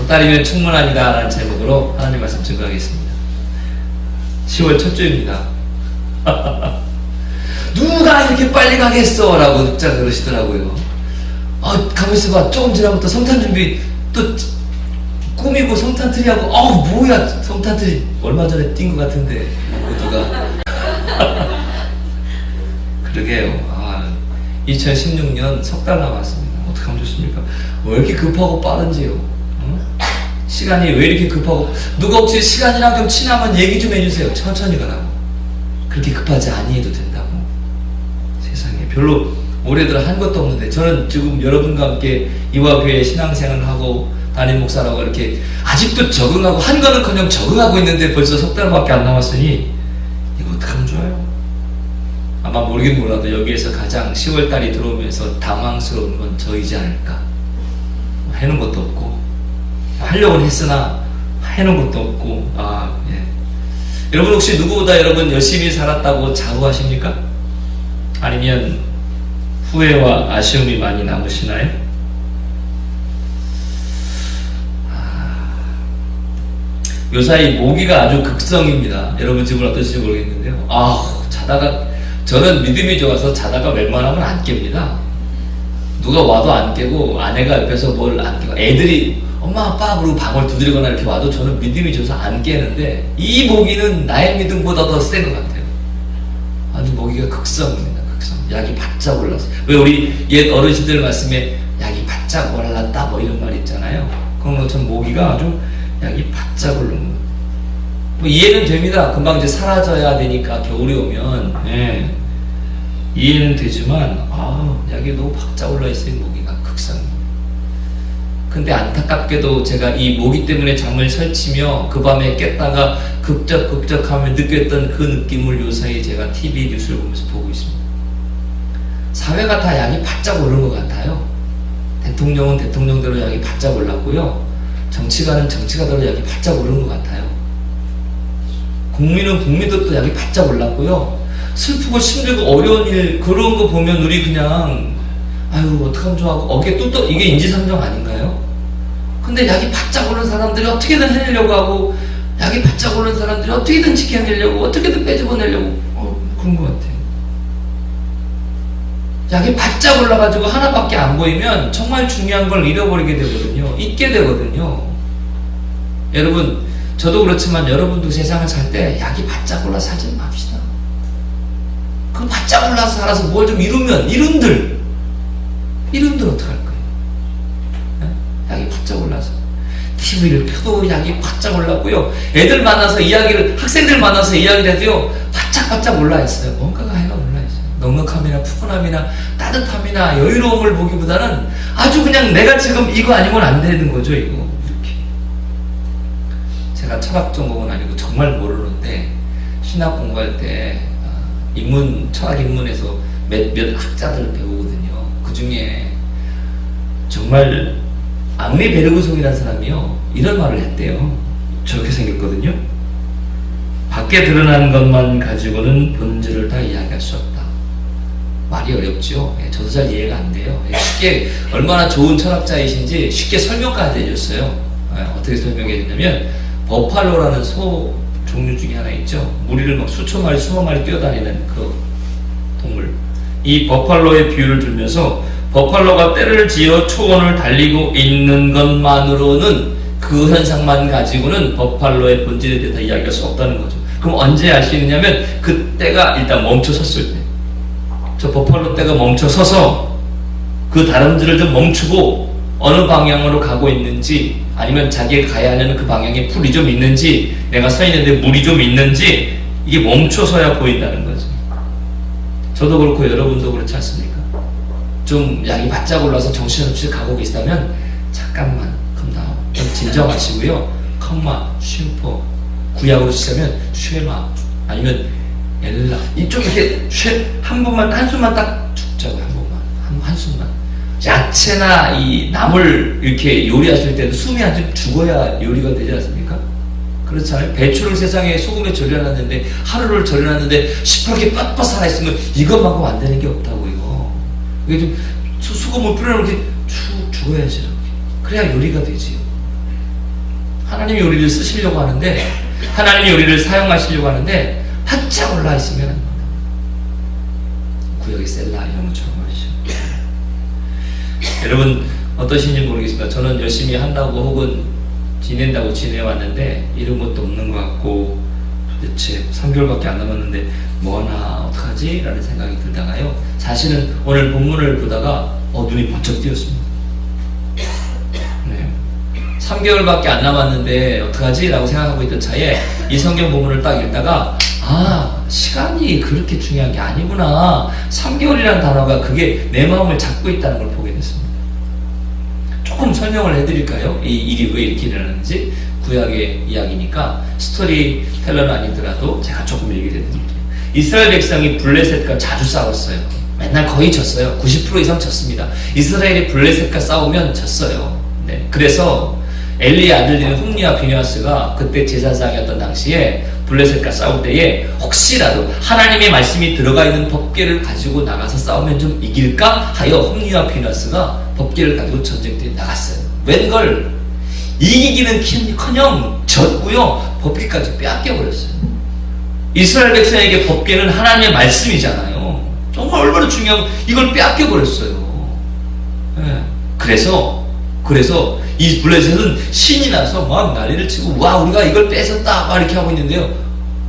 달이면 충분합니다 라는 제목으로 하나님 말씀 증거하겠습니다. 10월 첫 주입니다. 누가 이렇게 빨리 가겠어 라고 늑자 그러시더라고요. 가만 있어봐. 조금 지나면 또 성탄 준비 또 꾸미고 성탄 트리 하고 뭐야 성탄 트리 얼마 전에 뛴 것 같은데 누가 그러게요. 2016년 석 달 남았습니다. 어떻게 하면 좋습니까? 왜 이렇게 급하고 빠른지요? 시간이 왜 이렇게 급하고, 누가 혹시 시간이랑 좀 친하면 얘기 좀 해주세요. 천천히 가라고. 그렇게 급하지 아니해도 된다고. 세상에 별로 올해들 한 것도 없는데, 저는 지금 여러분과 함께 이화교회 신앙생활을 하고 담임 목사라고 이렇게 아직도 적응하고, 한 거는커녕 적응하고 있는데 벌써 석 달밖에 안 남았으니 이거 어떡하면 좋아요? 아마 모르긴 몰라도 여기에서 가장 10월달이 들어오면서 당황스러운 건 저이지 않을까. 해놓은 것도 없고, 하려고는 했으나 해놓은 것도 없고. 예. 여러분 혹시 누구보다 여러분 열심히 살았다고 자부하십니까? 아니면 후회와 아쉬움이 많이 남으시나요? 요사이 모기가 아주 극성입니다. 여러분 집은 어떠신지 모르겠는데요. 자다가, 저는 믿음이 좋아서 자다가 웬만하면 안 깹니다. 누가 와도 안 깨고, 아내가 옆에서 뭘 안 깨고, 애들이 엄마 아빠 그러고 방울 두드리거나 이렇게 와도 저는 믿음이 좋아서 안 깨는데, 이 모기는 나의 믿음보다 더 센 것 같아요. 아주 모기가 극성입니다. 극성. 약이 바짝 올랐어. 왜 우리 옛 어르신들 말씀에 약이 바짝 올랐다 뭐 이런 말 있잖아요. 그런 것처럼 모기가 아주 약이 바짝 오른 거. 뭐 이해는 됩니다. 금방 이제 사라져야 되니까 겨울이 오면. 예. 이해는 되지만 약이 너무 바짝 올라 있어요. 모기가 극성. 근데 안타깝게도 제가 이 모기 때문에 잠을 설치며 그 밤에 깼다가 극적하며 느꼈던 그 느낌을 요사이 제가 TV 뉴스를 보면서 보고 있습니다. 사회가 다 약이 바짝 오른 것 같아요. 대통령은 대통령대로 약이 바짝 올랐고요. 정치가는 정치가대로 약이 바짝 오른 것 같아요. 국민은 국민들도 약이 바짝 올랐고요. 슬프고 힘들고 어려운 일 그런 거 보면 우리 그냥 어떡하면 좋아하고 어깨 뚝뚝, 이게 인지상정 아닌가요? 근데 약이 바짝 오른 사람들이 어떻게든 해내려고 하고, 약이 바짝 오른 사람들이 어떻게든 지켜내려고, 어떻게든 빼집어내려고 그런 것 같아요. 약이 바짝 올라가지고 하나밖에 안 보이면 정말 중요한 걸 잃어버리게 되거든요. 잊게 되거든요. 여러분, 저도 그렇지만 여러분도 세상을 살 때 약이 바짝 올라 살지 맙시다. 그 바짝 올라서 살아서 뭘 좀 이루면, 이룬들 어떡할 거예요? 약이 바짝 올라서 TV를 켜도 약이 바짝 올랐고요. 애들 만나서 학생들 만나서 이야기를 해도요, 바짝 올라있어요. 뭔가가 해가 올라있어요. 넉넉함이나 푸근함이나 따뜻함이나 여유로움을 보기보다는 아주 그냥 내가 지금 이거 아니면 안 되는 거죠, 이거. 이렇게. 제가 철학 전공은 아니고 정말 모르는데, 신학 공부할 때 철학 입문에서 몇 학자들을 배우거든요. 그 중에 정말 앙리 베르그송이라는 사람이요, 이런 말을 했대요. 저렇게 생겼거든요. 밖에 드러난 것만 가지고는 본질을 다 이야기할 수 없다. 말이 어렵죠. 저도 잘 이해가 안 돼요. 쉽게, 얼마나 좋은 철학자이신지 쉽게 설명까지 해줬어요. 어떻게 설명해 줬냐면, 버팔로라는 소 종류 중에 하나 있죠. 무리를 막 수천 마리, 수만 마리 뛰어다니는 그 동물. 이 버팔로의 비유를 들면서, 버팔로가 떼를 지어 초원을 달리고 있는 것만으로는, 그 현상만 가지고는 버팔로의 본질에 대해서 이야기할 수 없다는 거죠. 그럼 언제 알 수 있느냐면, 그 떼가 일단 멈춰 섰을 때, 저 버팔로 떼가 멈춰 서서 그 다람쥐를 좀 멈추고 어느 방향으로 가고 있는지, 아니면 자기가 가야 하는 그 방향에 풀이 좀 있는지, 내가 서 있는데 물이 좀 있는지, 이게 멈춰서야 보인다는 거죠. 저도 그렇고 여러분도 그렇지 않습니까? 좀 약이 바짝 올라서 정신없이 가고 계시다면 잠깐만 컴다운, 좀 진정하시고요. 컴마, 슈퍼, 구약으로 치자면 쉐마, 아니면 엘라, 이쪽 이렇게 한 번만, 한숨만 딱 죽자고요. 한 번만, 한숨만. 야채나 이 나물 이렇게 요리하실 때도 숨이 한 좀 죽어야 요리가 되지 않습니까? 그렇잖아요. 배추를 세상에 소금에 절여놨는데, 하루를 절여놨는데 시퍼렇게 빡빡 살아있으면 이것만큼 안 되는 게 없다고, 이거. 이게 좀, 수금을 뿌려놓고 이렇게 죽어야지, 이렇게. 그래야 요리가 되지요. 하나님이 우리를 쓰시려고 하는데, 하나님이 우리를 사용하시려고 하는데 바짝 올라 있으면 구역의 셀라 이런 것처럼 말이죠. 여러분 어떠신지 모르겠습니다. 저는 열심히 한다고 혹은 지낸다고 지내왔는데 이런 것도 없는 것 같고, 도대체 3개월밖에 안 남았는데 뭐하나 어떡하지? 라는 생각이 들다가요, 사실은 오늘 본문을 보다가 눈이 번쩍 띄었습니다. 네. 3개월밖에 안 남았는데 어떡하지? 라고 생각하고 있던 차에 이 성경 본문을 딱 읽다가 시간이 그렇게 중요한 게 아니구나. 3개월이라는 단어가 그게 내 마음을 잡고 있다는 걸 보게 됐습니다. 조금 설명을 해드릴까요? 이 일이 왜 이렇게 일어나는지. 구약의 이야기니까 스토리텔러는 아니더라도 제가 조금 얘기를 해드릴게요. 이스라엘 백성이 블레셋과 자주 싸웠어요. 맨날 거의 졌어요. 90% 이상 졌습니다. 이스라엘이 블레셋과 싸우면 졌어요. 네. 그래서 엘리의 아들들인 홈리와 비느하스가 그때 제사장이었던 당시에 블레셋과 싸울 때에 혹시라도 하나님의 말씀이 들어가 있는 법궤를 가지고 나가서 싸우면 좀 이길까 하여 홈리와 비느하스가 법궤를 가지고 전쟁터에 나갔어요. 웬걸 이기기는커녕 졌고요, 법궤까지 빼앗겨버렸어요. 이스라엘 백성에게 법궤는 하나님의 말씀이잖아요. 정말 얼마나 중요한, 이걸 빼앗겨버렸어요. 네. 그래서 이 블레셋은 신이 나서 막 난리를 치고, 와, 우리가 이걸 뺏었다 막 이렇게 하고 있는데요,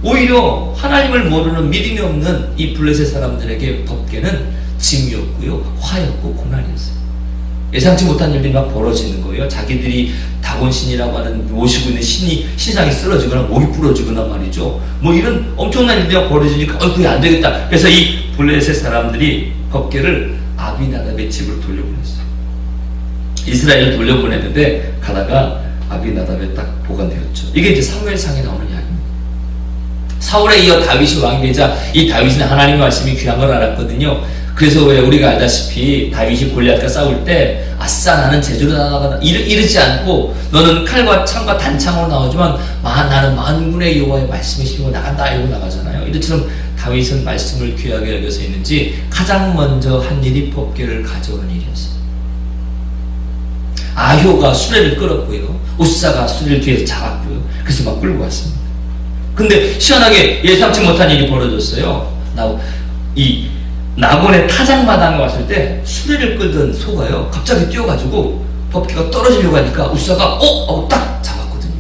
오히려 하나님을 모르는 믿음이 없는 이 블레셋 사람들에게 법궤는 짐이었고요, 화였고 고난이었어요. 예상치 못한 일들이 막 벌어지는 거예요. 자기들이 다곤신이라고 하는 모시고 있는 신상이 쓰러지거나 목이 부러지거나 말이죠. 뭐 이런 엄청난 일들이 벌어지니까 그게 안 되겠다. 그래서 이 블레셋 사람들이 법궤를 아비나답의 집으로 돌려보냈어요. 이스라엘을 돌려보냈는데 가다가 아비나답에 딱 보관되었죠. 이게 이제 사무엘상에 나오는 이야기입니다. 사울에 이어 다윗이 왕이 되자 이 다윗은 하나님의 말씀이 귀한 걸 알았거든요. 그래서 왜 우리가 알다시피 다윗이 골리앗과 싸울 때 아싸 나는 제주로 나가다 이르지 않고 너는 칼과 창과 단창으로 나오지만 나는 만군의 여호와의 말씀이 실고 나간다 이러고 나가잖아요. 이처럼 다윗은 말씀을 귀하게 여겨서 있는지 가장 먼저 한 일이 법궤를 가져오는 일이었어요. 아효가 수레를 끌었고요, 우사가 수레를 뒤에서 잡았고요, 그래서 막 끌고 왔습니다. 근데 시원하게 예상치 못한 일이 벌어졌어요. 이 나곤의 타작마당에 왔을 때 수레를 끌던 소가요, 갑자기 뛰어가지고 법궤가 떨어지려고 하니까 우사가 하고 딱 잡았거든요.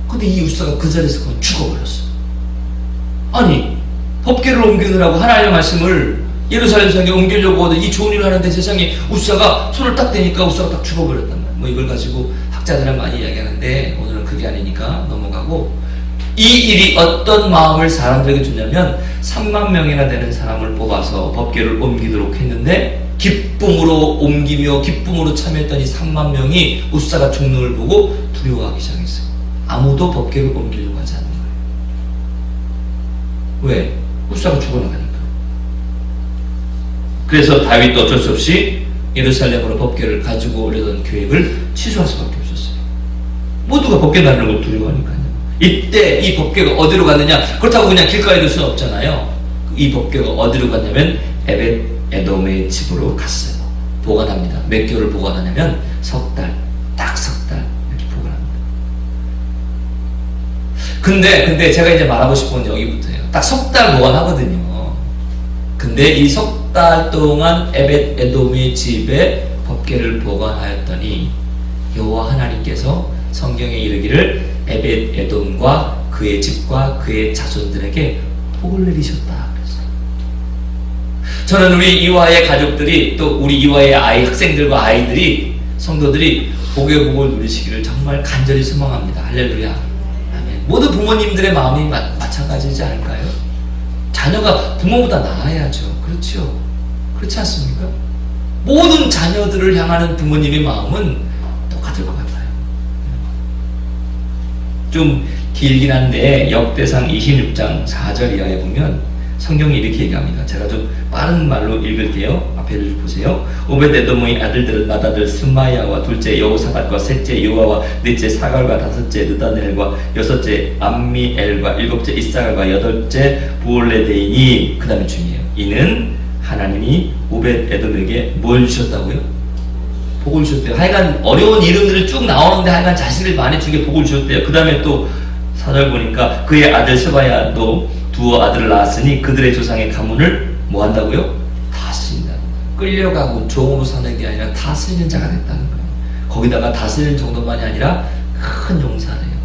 근데 이 우사가 그 자리에서 그냥 죽어버렸어요. 아니, 법궤를 옮기느라고 하나님의 말씀을 예루살렘 성에 옮기려고 하던 이 좋은 일을 하는데 세상에 우사가 손을 딱 대니까 우사가 딱 죽어버렸단 말이에요. 뭐 이걸 가지고 학자들은 많이 이야기하는데 오늘은 그게 아니니까 넘어가고, 이 일이 어떤 마음을 사람들에게 주냐면 3만 명이나 되는 사람을 뽑아서 법궤를 옮기도록 했는데 기쁨으로 옮기며 기쁨으로 참여했던 이 3만 명이 우사가 죽는 걸 보고 두려워하기 시작했어요. 아무도 법궤를 옮기려고 하지 않는 거예요. 왜? 우사가 죽어나가니까. 그래서 다윗도 어쩔 수 없이 예루살렘으로 법궤를 가지고 오려던 계획을 취소할 수밖에 없었어요. 모두가 법궤 나르는 걸 두려워하니까요. 이때 이 법궤가 어디로 갔느냐? 그렇다고 그냥 길가에 둘 수는 없잖아요. 이 법궤가 어디로 갔냐면 에벳 에돔의 집으로 갔어요. 보관합니다. 몇 개월을 보관하냐면 석 달, 딱 석 달 이렇게 보관합니다. 근데 제가 이제 말하고 싶은 건 여기부터예요. 딱 석 달 보관하거든요. 근데 이 석 달 동안 에벳 에돔의 집에 법궤를 보관하였더니 여호와 하나님께서 성경에 이르기를 에벳 에돔과 그의 집과 그의 자손들에게 복을 내리셨다 그랬어요. 저는 우리 이화의 가족들이, 또 우리 이화의 학생들과 아이들이, 성도들이 복의 복을 누리시기를 정말 간절히 소망합니다. 할렐루야. 아멘. 모든 부모님들의 마음이 마찬가지지 않을까요? 자녀가 부모보다 나아야죠. 그렇죠? 그렇지 않습니까? 모든 자녀들을 향하는 부모님의 마음은 똑같을 것 같아요. 좀 길긴 한데 역대상 26장 4절 이하에 보면 성경이 이렇게 얘기합니다. 제가 좀 빠른 말로 읽을게요. 앞에를 보세요. 오벳에돔의 아들들은 맏아들 스마야와 둘째 여호사밧과 셋째 요아와 넷째 사갈과 다섯째 느다넬과 여섯째 암미엘과 일곱째 이사갈과 여덟째 부올레데이니, 그 다음에 중요해요. 이는 하나님이 오벳에돔에게 뭘 주셨다고요? 복을 주셨대요. 하여간 어려운 이름들을 쭉 나오는 가운데 하여간 자신을 많이 주게 복을 주셨대요. 그 다음에 또 4절 보니까 그의 아들 스바야도 두어 아들을 낳았으니 그들의 조상의 가문을 뭐 한다고요? 다스린다는 거예요. 끌려가고 종으로 사는 게 아니라 다스리는 자가 됐다는 거예요. 거기다가 다스리는 정도만이 아니라 큰 용사래요.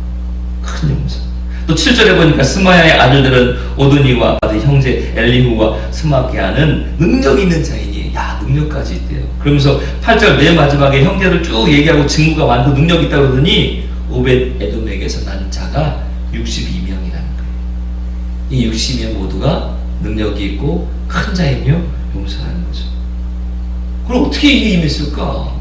큰 용사. 또 7절에 보니까 스마야의 아들들은 오드니와 아들 형제 엘리후와 스마게아는 능력 있는 자이니, 야, 능력까지 있대요. 그러면서 8절 맨 마지막에 형제들 쭉 얘기하고 직무가 많고 능력 있다고 그러더니 오벳 에돔에게서 난 자가 62명이라는 거예요. 이 60명 모두가 능력이 있고 큰 자이며 용사라는 거죠. 그럼 어떻게 이게 임했을까?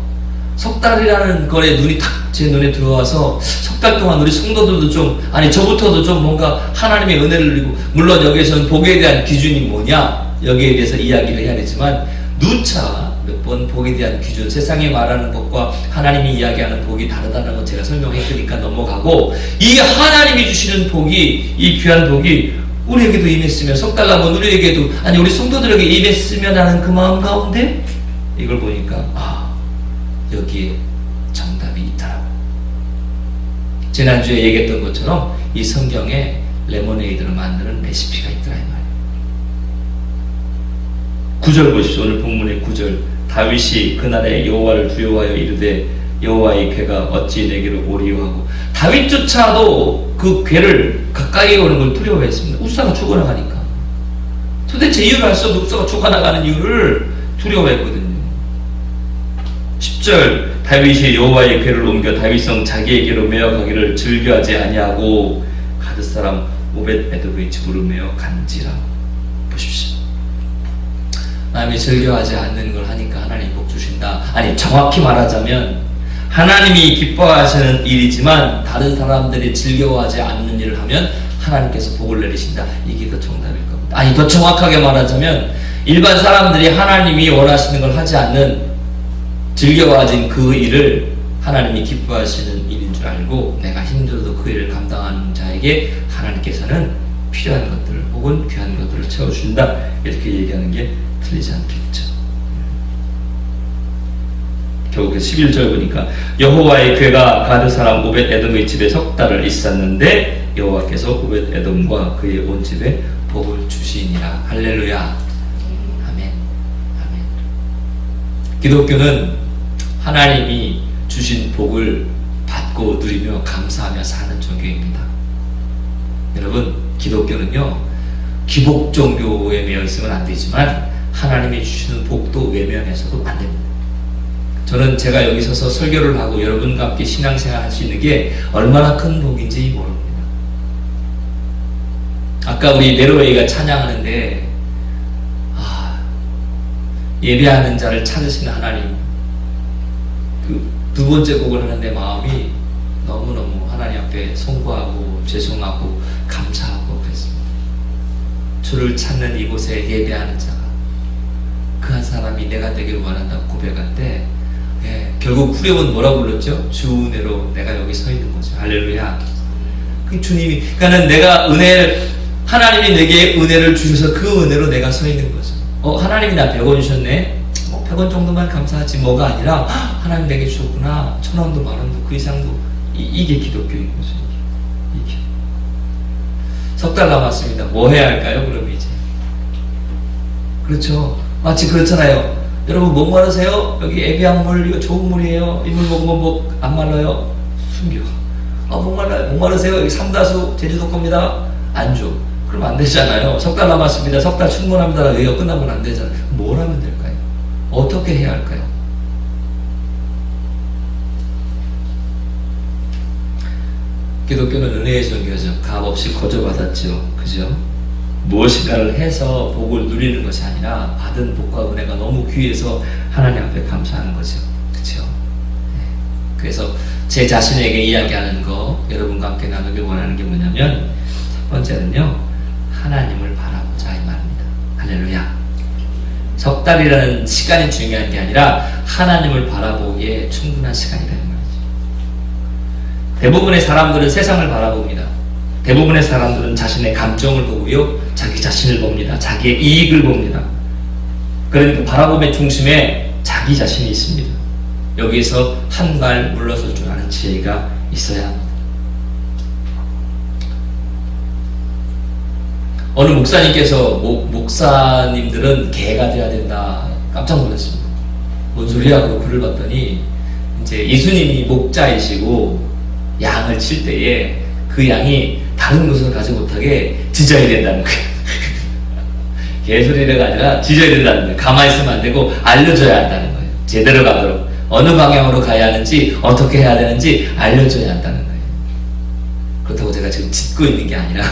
석 달이라는 거에 눈이 탁 제 눈에 들어와서 석 달 동안 우리 성도들도 좀, 아니 저부터도 좀 뭔가 하나님의 은혜를 누리고, 물론 여기에서는 복에 대한 기준이 뭐냐 여기에 대해서 이야기를 해야 되지만 누차 몇 번 복에 대한 기준, 세상이 말하는 복과 하나님이 이야기하는 복이 다르다는 건 제가 설명했으니까 넘어가고, 이 하나님이 주시는 복이, 이 귀한 복이 우리에게도 임했으면, 석 달 남은 우리에게도, 아니 우리 성도들에게 임했으면 하는 그 마음 가운데 이걸 보니까 여기에 정답이 있더라고. 지난주에 얘기했던 것처럼 이 성경에 레모네이드를 만드는 레시피가 있더라 이 말이에요. 9절 보십시오. 오늘 본문의 9절. 다윗이 그날에 여호와를 두려워하여 이르되 여호와의 괴가 어찌 내게로 오리요하고. 다윗조차도 그 괴를 가까이 오는 걸 두려워했습니다. 우사가 죽어나가니까. 도대체 이유를 알 수 없는 우사가 죽어나가는 이유를 두려워했거든요. 10절. 다윗이 여호와의 궤를 옮겨 다윗성 자기에게로 메어가기를 즐겨하지 아니하고 가드 사람 오벳 에돔의 집으로 메어 간지라. 보십시오. 남이 즐겨하지 않는 걸 하니까 하나님 복 주신다. 아니 정확히 말하자면 하나님이 기뻐하시는 일이지만 다른 사람들이 즐겨하지 않는 일을 하면 하나님께서 복을 내리신다. 이게 더 정답일 겁니다. 아니 더 정확하게 말하자면 일반 사람들이 하나님이 원하시는 걸 하지 않는, 즐겨와진 그 일을 하나님이 기뻐하시는 일인 줄 알고 내가 힘들어도 그 일을 감당하는 자에게 하나님께서는 필요한 것들 혹은 귀한 것들을 채워준다. 이렇게 얘기하는 게 틀리지 않겠죠. 결국 11절 보니까 여호와의 괴가 가드 사람 오벳 에돔의 집에 석 달을 있었는데 여호와께서 오벳 에돔과 그의 온 집에 복을 주시니라. 할렐루야. 아멘. 아멘. 기독교는 하나님이 주신 복을 받고 누리며 감사하며 사는 종교입니다. 여러분, 기독교는요 기복 종교에 매여 있으면 안 되지만 하나님이 주시는 복도 외면해서도 안 됩니다. 저는 제가 여기 서서 설교를 하고 여러분과 함께 신앙생활 할 수 있는 게 얼마나 큰 복인지 모릅니다. 아까 우리 네로웨이가 찬양하는데 예배하는 자를 찾으시는 하나님, 그 두 번째 곡을 하는 내 마음이 너무너무 하나님 앞에 송구하고 죄송하고 감사하고 그랬습니다. 주를 찾는 이곳에 예배하는 자가, 그 한 사람이 내가 되길 원한다고 고백할 때 결국 후렴은 뭐라고 불렀죠? 주 은혜로 내가 여기 서 있는 거죠. 할렐루야. 그 주님이, 그러니까는 내가 하나님이 내게 은혜를 주셔서 그 은혜로 내가 서 있는 거죠. 하나님이 나 100원 주셨네? 100원 정도만 감사하지 뭐가 아니라 하나님 내게 주셨구나. 1000원도 만원도 그 이상도. 이게 기독교인 거죠. 이게. 석 달 남았습니다. 뭐 해야 할까요? 그럼 이제. 그렇죠. 마치 그렇잖아요. 여러분 목 마르세요? 여기 에비앙 물, 이거 좋은 물이에요. 이 물 먹으면 목 안 말라요? 숨겨. 목 말라요. 목 마르세요? 여기 삼다수 제주도 겁니다. 안 줘. 그럼 안 되잖아요. 석 달 남았습니다. 석 달 충분합니다. 이거 끝나면 안 되잖아요. 뭘 하면 될까요? 어떻게 해야 할까요? 기독교는 은혜의 종교죠. 값없이 거저받았죠. 그죠? 무엇인가를 해서 복을 누리는 것이 아니라 받은 복과 은혜가 너무 귀해서 하나님 앞에 감사하는 거죠. 그죠? 네. 그래서 제 자신에게 이야기하는 거 여러분과 함께 나누길 원하는 게 뭐냐면, 첫 번째는요, 하나님을 바라보자 이 말입니다. 할렐루야. 석 달이라는 시간이 중요한 게 아니라 하나님을 바라보기에 충분한 시간이라는 말이죠. 대부분의 사람들은 세상을 바라봅니다. 대부분의 사람들은 자신의 감정을 보고요, 자기 자신을 봅니다. 자기의 이익을 봅니다. 그러니까 바라봄의 중심에 자기 자신이 있습니다. 여기서 한 발 물러설 줄 아는 지혜가 있어야 합니다. 어느 목사님께서 목사님들은 개가 돼야 된다. 깜짝 놀랐습니다. 뭔 소리야? 하고 글을 봤더니 이제 예수님이 목자이시고 양을 칠 때에 그 양이 다른 것을 가지 못하게 짖어야 된다는 거예요. 개소리가 아니라 짖어야 된다는 거예요. 가만히 있으면 안 되고 알려줘야 한다는 거예요. 제대로 가도록 어느 방향으로 가야 하는지 어떻게 해야 되는지 알려줘야 한다는 거예요. 그렇다고 제가 지금 짖고 있는 게 아니라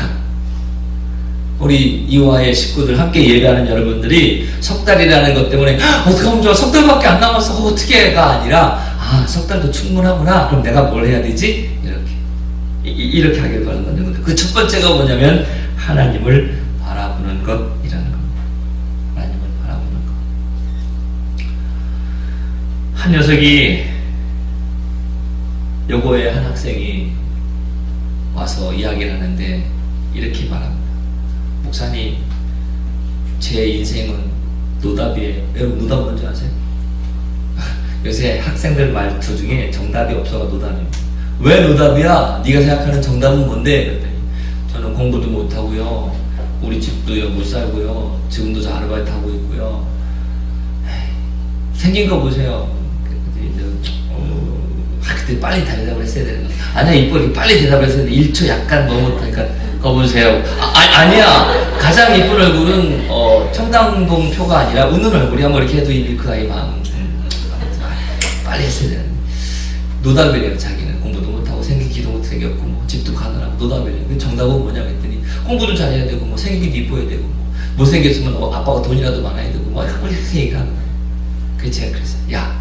우리 이화의 식구들 함께 예배하는 여러분들이 석 달이라는 것 때문에 어떻게 하면 좋아? 석 달밖에 안 남았어. 어떻게 해가 아니라 석 달도 충분하구나. 그럼 내가 뭘 해야 되지? 이렇게 하길 바란다는 건데 그 첫 번째가 뭐냐면 하나님을 바라보는 것이라는 겁니다. 하나님을 바라보는 것. 한 녀석이 여고의 한 학생이 와서 이야기를 하는데 이렇게 말합니다. 목사님, 제 인생은 노답이에요. 여러분 노답 뭔지 아세요? 요새 학생들 말투 중에 정답이 없어가 노답입니다. 왜 노답이야? 네가 생각하는 정답은 뭔데? 그랬더니 저는 공부도 못하고요, 우리 집도요 못 살고요, 지금도 저 아르바이트 하고 있고요. 생긴 거 보세요. 그때 빨리 대답을 했어야 되는 거야. 아니야, 이쁘게 빨리 대답을 했어야 되는데 1초 약간 머뭇하니까 거 보세요. 아니야. 가장 이쁜 얼굴은 청담동 표가 아니라 웃는 얼굴이 한번 이렇게 해도 이 그 아이 마음 빨리 했어야 되는데 노답이래요. 자기는 공부도 못하고 생기기도 생겼고 뭐 집도 가느라고 노답이래요. 그 정답은 뭐냐 했더니 공부도 잘해야 되고 뭐 생기기도 이뻐야 되고 뭐 못생겼으면 아빠가 돈이라도 많아야 되고 뭐 이렇게 얘기하는 거예요. 그래서 제가 그랬어요. 야,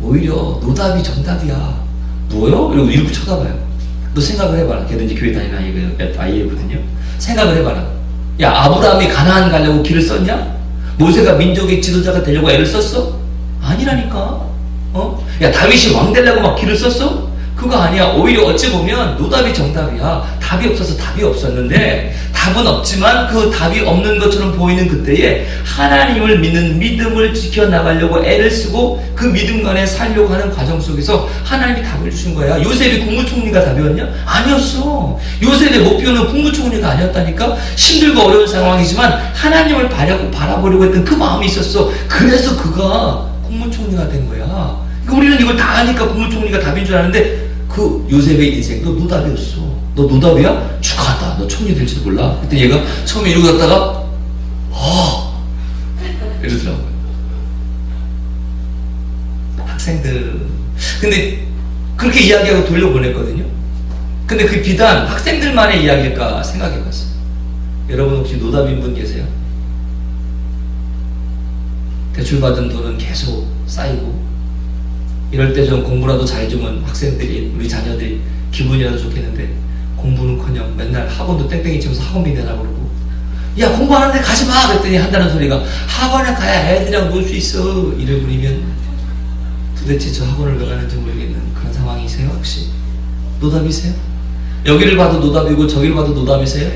오히려 노답이 정답이야. 뭐요? 이러고 이렇게 쳐다봐요. 너 생각을 해봐라. 걔도 이제 교회 다니는 아이거든요. 생각을 해봐라. 야, 아브라함이 가나안 가려고 길을 썼냐? 모세가 민족의 지도자가 되려고 애를 썼어? 아니라니까. 야, 다윗이 왕 되려고 막 길을 썼어? 그거 아니야. 오히려 어찌 보면 노답이 정답이야. 답이 없어서 답이 없었는데 답은 없지만 그 답이 없는 것처럼 보이는 그때에 하나님을 믿는 믿음을 지켜나가려고 애를 쓰고 그 믿음 안에 살려고 하는 과정 속에서 하나님이 답을 주신 거야. 요셉이 국무총리가 답이었냐? 아니었어. 요셉의 목표는 국무총리가 아니었다니까. 힘들고 어려운 상황이지만 하나님을 바라보려고 했던 그 마음이 있었어. 그래서 그가 국무총리가 된 거야. 우리는 이걸 다 아니까 국무총리가 답인 줄 아는데 그 요셉의 인생도 노답이었어. 너 노답이야? 축하한다. 너 총리 될지도 몰라. 그때 얘가 처음에 이러고 갔다가 이러더라고요. 학생들 근데 그렇게 이야기하고 돌려보냈거든요. 근데 그게 비단 학생들만의 이야기일까 생각해봤어요. 여러분 혹시 노답인 분 계세요? 대출받은 돈은 계속 쌓이고 이럴 때 좀 공부라도 잘해주면 학생들이 우리 자녀들이 기분이라도 좋겠는데 공부는커녕 맨날 학원도 땡땡이 치면서 학원비 내라고 그러고 야 공부하는데 가지마 그랬더니 한다는 소리가 학원에 가야 애들이랑 놀 수 있어 이래 부리면 도대체 저 학원을 왜 가는지 모르겠는 그런 상황이세요? 혹시 노답이세요? 여기를 봐도 노답이고 저기를 봐도 노답이세요?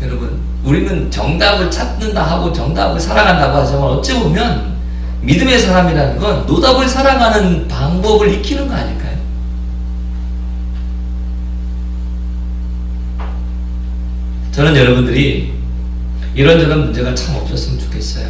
여러분 우리는 정답을 찾는다 하고 정답을 살아간다고 하지만 어찌 보면 믿음의 사람이라는 건 노답을 살아가는 방법을 익히는 거 아닐까요? 저는 여러분들이 이런저런 문제가 참 없었으면 좋겠어요.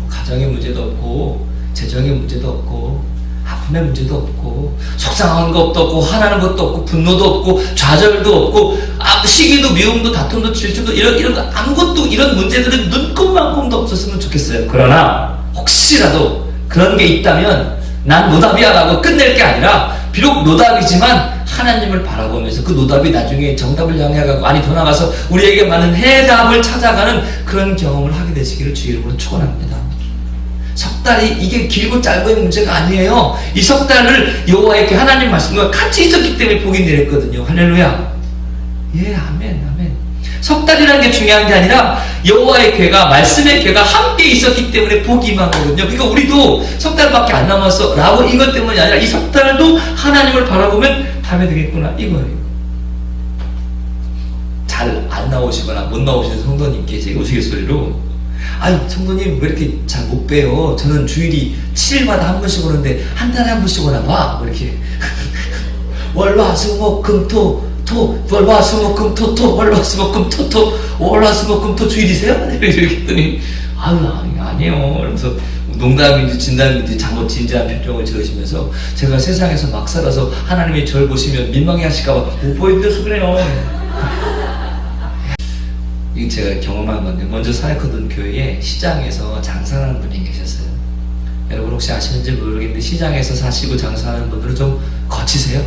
가정의 문제도 없고 재정의 문제도 없고 아픔의 문제도 없고 속상한 것도 없고 화나는 것도 없고 분노도 없고 좌절도 없고 시기도 미움도 다툼도 질투도 이런 거 아무것도 이런 문제들은 눈꼽만큼도 없었으면 좋겠어요. 그러나 혹시라도 그런 게 있다면 난 노답이야 라고 끝낼 게 아니라 비록 노답이지만 하나님을 바라보면서 그 노답이 나중에 정답을 향해가고 많이 더 나가서 우리에게 많은 해답을 찾아가는 그런 경험을 하게 되시기를 주의 이름으로 축원합니다. 석 달이 이게 길고 짧은 문제가 아니에요. 이 석 달을 여호와의 하나님 말씀과 같이 있었기 때문에 복이 내렸거든요. 할렐루야. 예, 아멘, 아멘. 석 달이라는 게 중요한 게 아니라 여호와의 궤가 말씀의 궤가 함께 있었기 때문에 복이 임한 거거든요. 그러니까 우리도 석 달밖에 안 남았어 라고 이것 때문이 아니라 이 석 달도 하나님을 바라보면 답이 되겠구나 이거예요. 잘 안 나오시거나 못 나오시는 성도님께 제 우스갯소리로 아유, 성도님 왜 이렇게 잘 못 봬요? 저는 주일이 7일마다 한 번씩 오는데 한 달에 한 번씩 오나 봐. 뭐 이렇게 월화수목금토 월화수목금토 월화수목금토 월화수목금토 주일이세요? 이렇게 했더니 아니에요. 그러면서 농담인지 진담인지 잘못 진지한 표정을 지으시면서 제가 세상에서 막 살아서 하나님이 저를 보시면 민망해 하실까봐 못 보여드려서 그래요. 이게 제가 경험한 건데, 먼저 사역하던 교회에 시장에서 장사하는 분이 계셨어요. 여러분 혹시 아시는지 모르겠는데 시장에서 사시고 장사하는 분들은 좀 거치세요.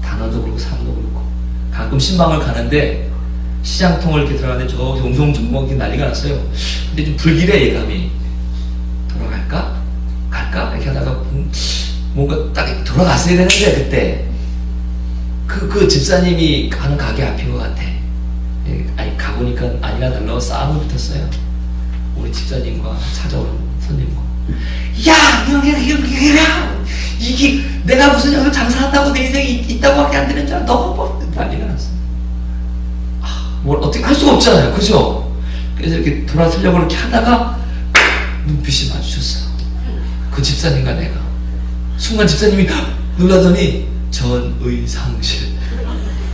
단어도 그렇고 삶도 그렇고. 가끔 신방을 가는데 시장통을 이렇게 들어가는데 저 용성종목이 난리가 났어요. 근데 좀 불길해 예감이. 돌아갈까? 갈까? 이렇게 하다가 뭔가 딱 돌아갔어야 되는데 그때 그 집사님이 가는 가게 앞인 것 같아. 아니 가보니까 아니나 달라 싸움이 붙었어요. 우리 집사님과 찾아오는 손님과. 야! 이게 내가 무슨 여기서 장사한다고 내 인생이 있다고 하게 안 되는 줄 알아. 너가 뭐 난리가 났어. 뭘 어떻게 할 수가 없잖아요. 그죠? 그래서 이렇게 돌아서려고 이렇게 하다가 눈빛이 마주쳤어요. 그 집사님과 내가. 순간 집사님이 놀라더니 전의상실.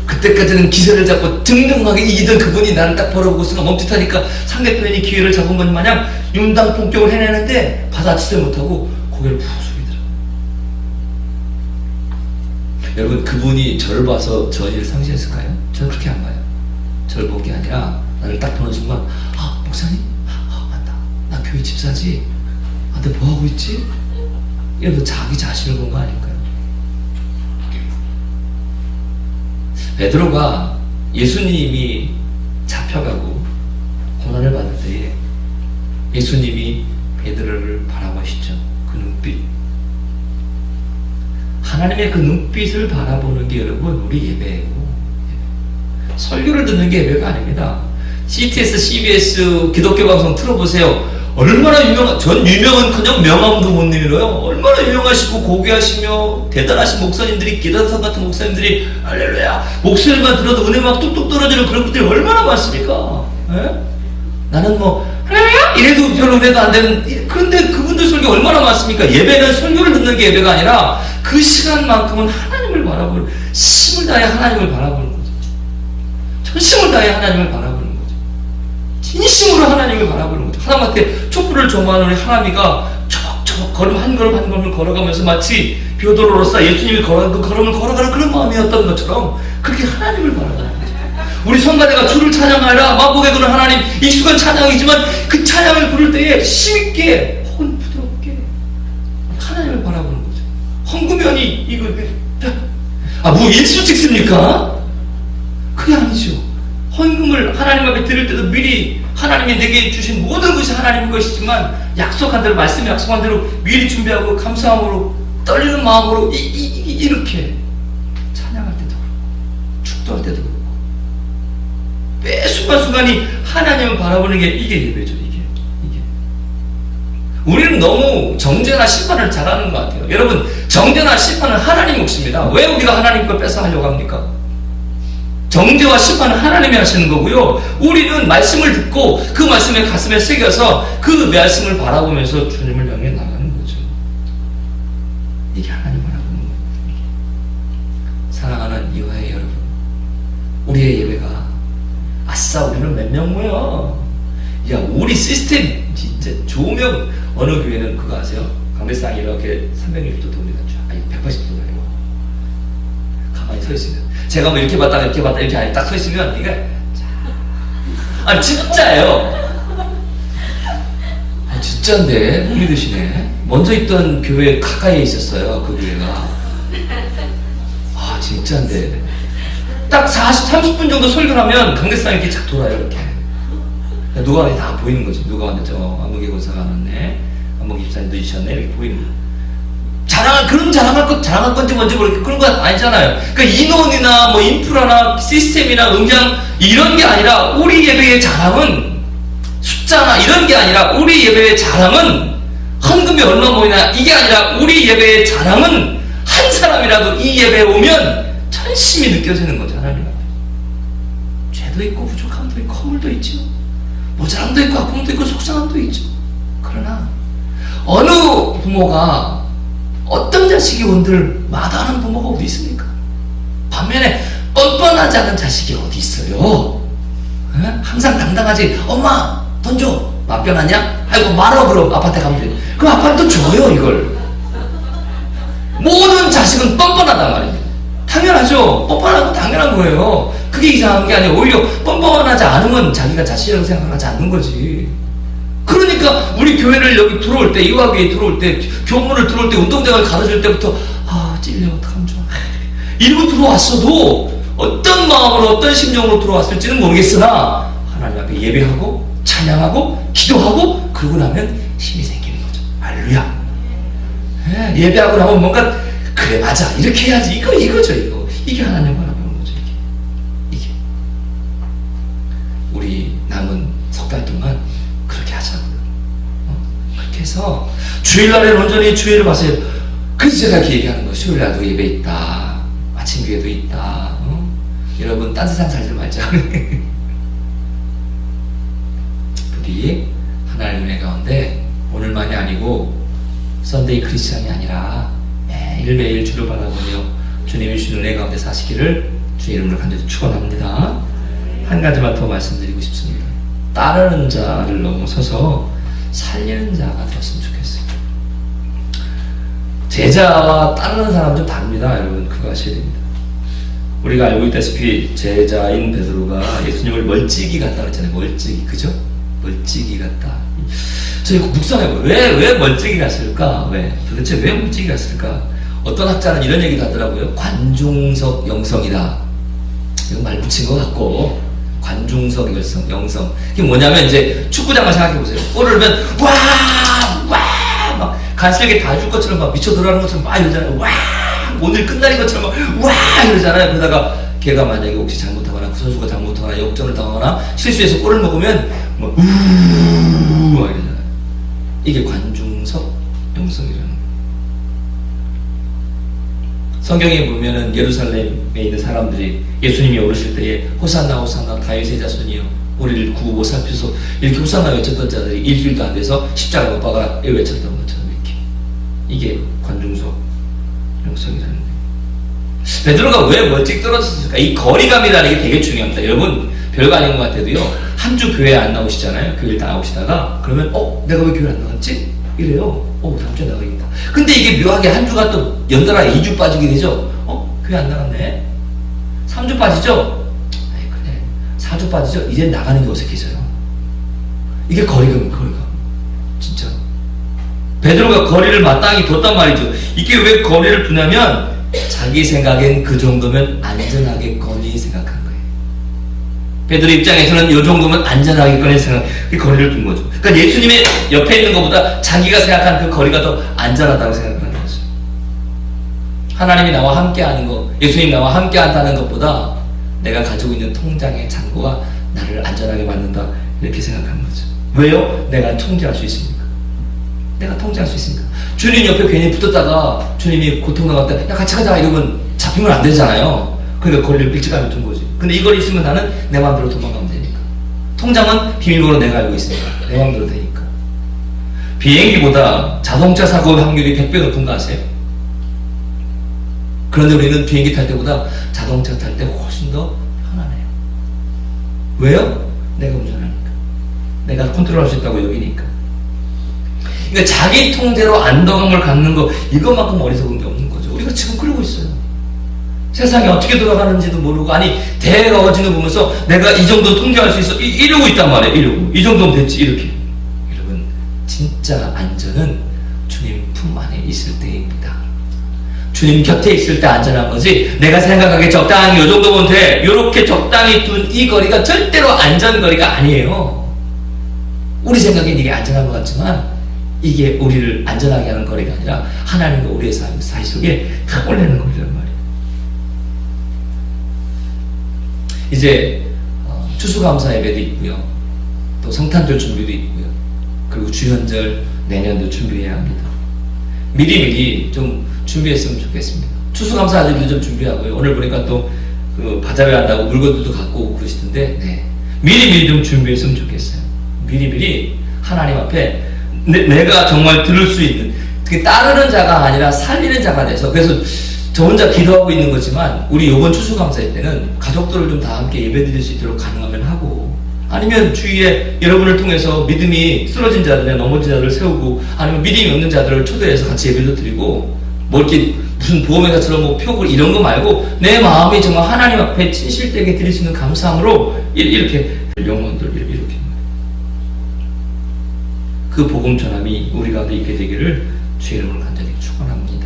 그때까지는 기세를 잡고 등등하게 이기던 그분이 나를 딱 바라보고 순간 멈칫하니까 상대편이 기회를 잡은 것 마냥 윤당 폭격을 해내는데 받아치지 못하고 고개를 푹 숙이더라고요. 여러분 그분이 저를 봐서 전의를 상실했을까요? 저는 그렇게 안 봐요. 저를 본 게 아니라 나를 딱 보는 순간 목사님? 맞다. 나 교회 집사지? 내가 뭐하고 있지? 이러면서 자기 자신을 본 거 아닐까요? 베드로가 예수님이 잡혀가고 고난을 받을 때에 예수님이 베드로를 바라보시죠. 그 눈빛. 하나님의 그 눈빛을 바라보는 게 여러분 우리 예배예요. 설교를 듣는 게 예배가 아닙니다. CTS, CBS 기독교 방송 틀어보세요. 얼마나 전 유명한커녕 명함도 못 내밀어요. 얼마나 유명하시고 고귀하시며 대단하신 목사님들이, 기단선 같은 목사님들이 할렐루야 목소리만 들어도 은혜 막 뚝뚝 떨어지는 그런 분들이 얼마나 많습니까? 에? 나는 뭐 할렐루야 이래도 별로 은혜도 안 되는. 그런데 그분들 설교 얼마나 많습니까? 예배는 설교를 듣는 게 예배가 아니라 그 시간만큼은 하나님을 바라보는, 힘을 다해 하나님을 바라보는 거죠. 전심을 다해 하나님을 바라보는 거죠. 진심으로 하나님을 바라보는 거죠. 하나님한테 촛불을 조망하는 우리 하나미가 초박초박 걸음 한 걸음 한 걸음을 걸어가면서 마치 비오도로로서 예수님이 걸어가는 그 걸음을 걸어가는 그런 마음이었던 것처럼 그렇게 하나님을 바라보는 거죠. 우리 성가대가 주를 찬양하라 마곡에 그는 하나님, 익숙한 찬양이지만 그 찬양을 부를 때에 힘있게 혹은 부드럽게 하나님을 바라보는 거죠. 헝구면이 이거 뭐 일수 찍습니까? 그게 아니죠. 헌금을 하나님 앞에 드릴 때도 미리 하나님이 내게 주신 모든 것이 하나님의 것이지만 약속한 대로, 말씀이 약속한 대로 미리 준비하고 감사함으로 떨리는 마음으로 이렇게 찬양할 때도 그렇고 축도할 때도 그렇고 매 순간순간이 하나님을 바라보는 게 이게 예배죠. 이게 우리는 너무 정죄나 심판을 잘하는 것 같아요. 여러분 정죄나 심판은 하나님 몫입니다. 왜 우리가 하나님 걸 뺏어 하려고 합니까? 정죄와 심판은 하나님이 하시는 거고요. 우리는 말씀을 듣고 그 말씀에 가슴에 새겨서 그 말씀을 바라보면서 주님을 향해 나가는 거죠. 이게 하나님 바라보는 거예요. 사랑하는 이화의 여러분, 우리의 예배가 아싸 우리는 몇 명 모여. 야 우리 시스템 진짜 조명. 어느 교회는 그거 아세요? 강대상 이렇게 360도 돕니다. 아니 180도 아니고 가만히 서 있으면 제가 뭐 이렇게 봤다가 이렇게 봤다 이렇게 아니 딱 서 있으면 이게 진짜예요. 진짜인데 못 믿으시네. 먼저 있던 교회 가까이에 있었어요. 그 교회가. 진짜인데 딱 30분 정도 설교를 하면 강대상 이렇게 착 돌아요. 이렇게 누가 왔는지 다 보이는 거죠. 누가 왔는지 안목의 권사가 왔네, 안목의 집사님도 있으셨네, 이렇게 보이는 거예요. 자랑할 건지 뭔지 모르겠고 그런 거 아니잖아요. 그러니까 인원이나 뭐 인프라나 시스템이나 음향 이런 게 아니라 우리 예배의 자랑은 숫자나 이런 게 아니라 우리 예배의 자랑은 헌금이 얼마 모이나 이게 아니라 우리 예배의 자랑은 한 사람이라도 이 예배에 오면 전심이 느껴지는 거죠. 하나님 앞에 죄도 있고 부족함도 있고 허물도 있죠. 모자람도 있고 아픔도 있고 속상함도 있죠. 그러나 어느 부모가 어떤 자식이 온들 마다하는 부모가 어디 있습니까? 반면에 뻔뻔하지 않은 자식이 어디 있어요? 에? 항상 당당하지. 엄마 돈 줘. 맞변하냐? 아이고 말어. 그럼 아빠한테 가면 돼. 그럼 아빠는 또 줘요 이걸. 모든 자식은 뻔뻔하단 말입니다. 당연하죠. 뻔뻔한 건 당연한 거예요. 그게 이상한 게 아니라 오히려 뻔뻔하지 않으면 자기가 자신이라고 생각하지 않는 거지. 그러니까 우리 교회를 여기 들어올 때, 이화교회 들어올 때, 교문을 들어올 때, 운동장을 가르칠 때부터 찔려 어떡하면 좋아 이러고 들어왔어도 어떤 마음으로 어떤 심정으로 들어왔을지는 모르겠으나 하나님 앞에 예배하고 찬양하고 기도하고 그러고 나면 힘이 생기는 거죠. 할렐루야. 예배하고 나면 뭔가 그래 맞아 이렇게 해야지 이거죠. 이게 하나님 바라보는 거죠. 이게 우리 남은 석 달 동안 그렇게 하자고요. 그렇게 해서 주일날에 온전히 주일을 봐서요. 그래서 제가 이렇게 얘기하는 거예요. 수요일날도 예배 있다, 아침 교회도 있다. 여러분 딴 세상 살지 말자. 부디 하나님의 은혜 가운데 오늘만이 아니고 썬데이 크리스찬이 아니라 매일매일 주를 바라보며 주님이 주신 은혜 가운데 사시기를 주의 이름으로 간절히 축원합니다. 한 가지만 더 말씀드리고 싶습니다. 따르는 자를 넘어서서 살리는 자가 되었으면 좋겠어요. 제자와 따르는 사람은 좀 다릅니다. 여러분 그거 아셔야 됩니다. 우리가 알고 있다시피 제자인 베드로가 예수님을 멀찍이 갔다 그랬잖아요. 멀찍이, 그죠? 멀찍이 갔다. 저 이거 묵상해봐요. 왜 멀찍이 갔을까? 도대체 왜 멀찍이 갔을까? 어떤 학자는 이런 얘기도 하더라고요. 관중석 영성이다. 이거 말 붙인 것 같고, 관중석 영성. 이게 뭐냐면, 이제 축구장을 생각해보세요. 골을 넣으면, 막, 간슬게 다 줄 것처럼 막 미쳐 들어가는 것처럼 막 이러잖아요. 오늘 끝나는 것처럼 막 이러잖아요. 그러다가 걔가 만약에 혹시 잘못하거나 그 선수가 잘못하거나 역전을 당하거나 실수해서 골을 먹으면 막 이러잖아요. 이게 관중석 영성이라는 거예요. 성경에 보면은 예루살렘에 있는 사람들이 예수님이 오르실 때에 호산나 호산나 다윗의 자손이여 우리를 구하고 살피소 이렇게 호산나 외쳤던 자들이 일주일도 안 돼서 십자가 못 박아 외쳤던 것처럼 이렇게. 이게 관중석 영성이라는 거예요. 베드로가 왜 멀찍 떨어졌을까? 이 거리감이라는 게 되게 중요합니다. 여러분 별거 아닌 것 같아도요. 한 주 교회 안 나오시잖아요. 교회를 다 나오시다가 그러면 내가 왜 교회 안 나갔지? 이래요. 다음 주에 나가겠다. 근데 이게 묘하게 한 주가 또 연달아 2주 빠지게 되죠. 교회 안 나갔네. 3주 빠지죠. 그래. 4주 빠지죠. 이제 나가는 게 어색해져요. 이게 거리감. 진짜. 베드로가 거리를 마땅히 뒀단 말이죠. 이게 왜 거리를 두냐면 자기 생각엔 그 정도면 안전하겠거니 생각한 거예요. 베드로 입장에서는 이 정도면 안전하겠거니 그 거리를 둔 거죠. 그러니까 예수님의 옆에 있는 것보다 자기가 생각한 그 거리가 더 안전하다고 생각하는 거죠. 하나님이 나와 함께하는 거, 예수님이 나와 함께한다는 것보다 내가 가지고 있는 통장의 잔고가 나를 안전하게 만든다 이렇게 생각하는 거죠. 왜요? 내가 통제할 수 있으니까. 내가 통제할 수 있으니까. 주님 옆에 괜히 붙었다가 주님이 고통당할 때 야 같이 가자 이러면 잡히면 안 되잖아요. 그러니까 거리를 일찍하게 둔 거지. 근데 이 거리 있으면 나는 내 마음대로 도망가면 되니까. 통장은 비밀번호 내가 알고 있으니까 내 마음대로 되니까. 비행기보다 자동차 사고 확률이 100배 높은 거 아세요? 그런데 우리는 비행기 탈 때보다 자동차 탈 때 훨씬 더 편안해요. 왜요? 내가 운전하니까. 내가 컨트롤할 수 있다고 여기니까. 그러니까 자기 통제로 안정감을 갖는 거 이것만큼 어리석은 게 없는 거죠. 우리가 지금 그러고 있어요. 세상이 어떻게 돌아가는지도 모르고 대가 어지는 보면서 내가 이 정도 통제할 수 있어 이러고 있단 말이에요. 이러고 이 정도면 됐지 이렇게. 여러분 진짜 안전은 주님 품 안에 있을 때입니다. 주님 곁에 있을 때 안전한 거지 내가 생각하기에 적당히 이 정도면 돼 이렇게 적당히 둔 이 거리가 절대로 안전거리가 아니에요. 우리 생각엔 이게 안전한 것 같지만 이게 우리를 안전하게 하는 거리가 아니라 하나님과 우리의 사이 속에 탁 올리는 거리란 말이에요. 이제 추수감사 예배도 있고요. 또 성탄절 준비도 있고요. 그리고 주현절 내년도 준비해야 합니다. 미리미리 좀 준비했으면 좋겠습니다. 추수감사 아들도 좀 준비하고요. 오늘 보니까 또 그 바자회 한다고 물건들도 갖고 오고 그러시던데 미리미리 좀 준비했으면 좋겠어요. 미리미리 하나님 앞에 내가 정말 들을 수 있는, 따르는 자가 아니라 살리는 자가 돼서, 그래서 저 혼자 기도하고 있는 거지만 우리 이번 추수감사일 때는 가족들을 좀 다 함께 예배드릴 수 있도록 가능하면 하고, 아니면 주위에 여러분을 통해서 믿음이 쓰러진 자들이나 넘어진 자들을 세우고, 아니면 믿음이 없는 자들을 초대해서 같이 예배도 드리고, 뭐 이렇게 무슨 보험회사처럼 뭐 표고 이런 거 말고 내 마음이 정말 하나님 앞에 진실되게 드릴 수 있는 감사함으로 이렇게 영혼들 이렇게 그 복음 전함이 우리 가운데 있게 되기를 주의 이름으로 간절히 축원합니다.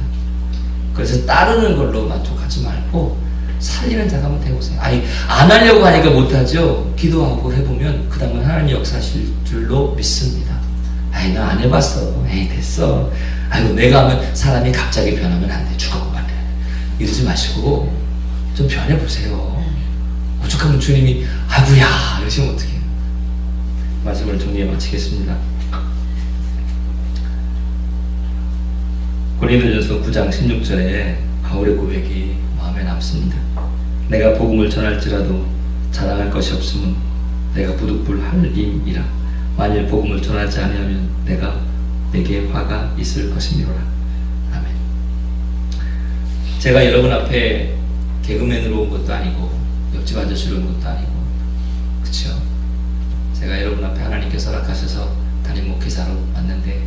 그래서 따르는 걸로 만족하지 말고 살리는 자가 한번 되보세요. 아니, 안 하려고 하니까 못하죠. 기도하고 해보면 그 다음은 하나님 역사하실 줄로 믿습니다. 아이, 나 안 해봤어. 에이, 됐어. 아이고, 내가 하면 사람이 갑자기 변하면 안 돼. 죽어고 말해. 이러지 마시고 좀 변해보세요. 오죽하면 주님이 아이고야 이러시면 어떡해요. 말씀을 정리해 마치겠습니다. 고린도전서 9장 16절에 바울의 고백이 마음에 남습니다. 내가 복음을 전할지라도 자랑할 것이 없으면 내가 부득불할 임이라. 만일 복음을 전하지 아니하면 내게 화가 있을 것이니라. 아멘. 제가 여러분 앞에 개그맨으로 온 것도 아니고 옆집 앉아주러 온 것도 아니고, 그쵸? 제가 여러분 앞에 하나님께서 허락하셔서 담임 목회자로 왔는데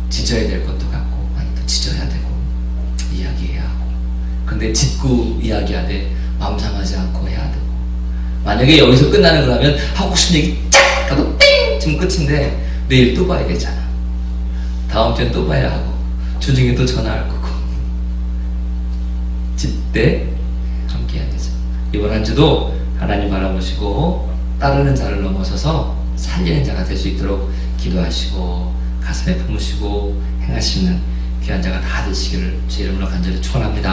짖어야 될 것도 같고, 아니 또 짖어야 되고 이야기해야 하고, 근데 짖고 이야기하되 마음 상하지 않고 해야 되고, 만약에 여기서 끝나는 거라면 하고 싶은 얘기 쫙 하고 띵! 지금 끝인데 내일 또 봐야 되잖아. 다음 주엔 또 봐야 하고, 주중에 또 전화할 거고, 짖되 함께 해야 되죠. 이번 한 주도 하나님 바라보시고 따르는 자를 넘어서서 살리는 자가 될 수 있도록 기도하시고 가슴에 품으시고 행하시는 귀한 자가 다 되시기를 주의 이름으로 간절히 축원합니다.